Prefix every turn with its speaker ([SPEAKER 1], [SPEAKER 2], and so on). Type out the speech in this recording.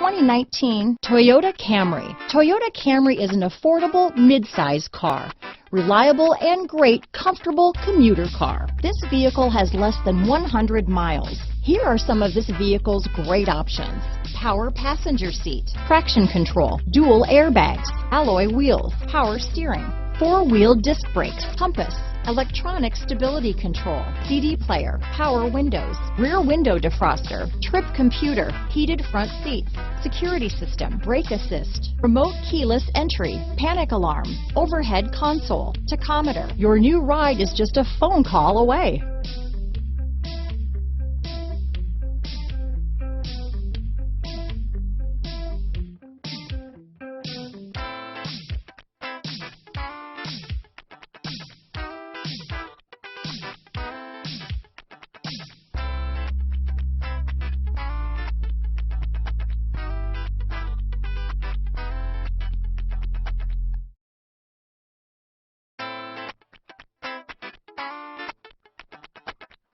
[SPEAKER 1] 2019 Toyota Camry. Toyota Camry is an affordable mid-size car. Reliable and great comfortable commuter car. This vehicle has less than 100 miles. Here are some of this vehicle's great options: power passenger seat, traction control, dual airbags, alloy wheels, power steering, four-wheel disc brakes, compass, electronic stability control, CD player, power windows, rear window defroster, trip computer, heated front seats, security system, brake assist, remote keyless entry, panic alarm, overhead console, tachometer. Your new ride is just a phone call away.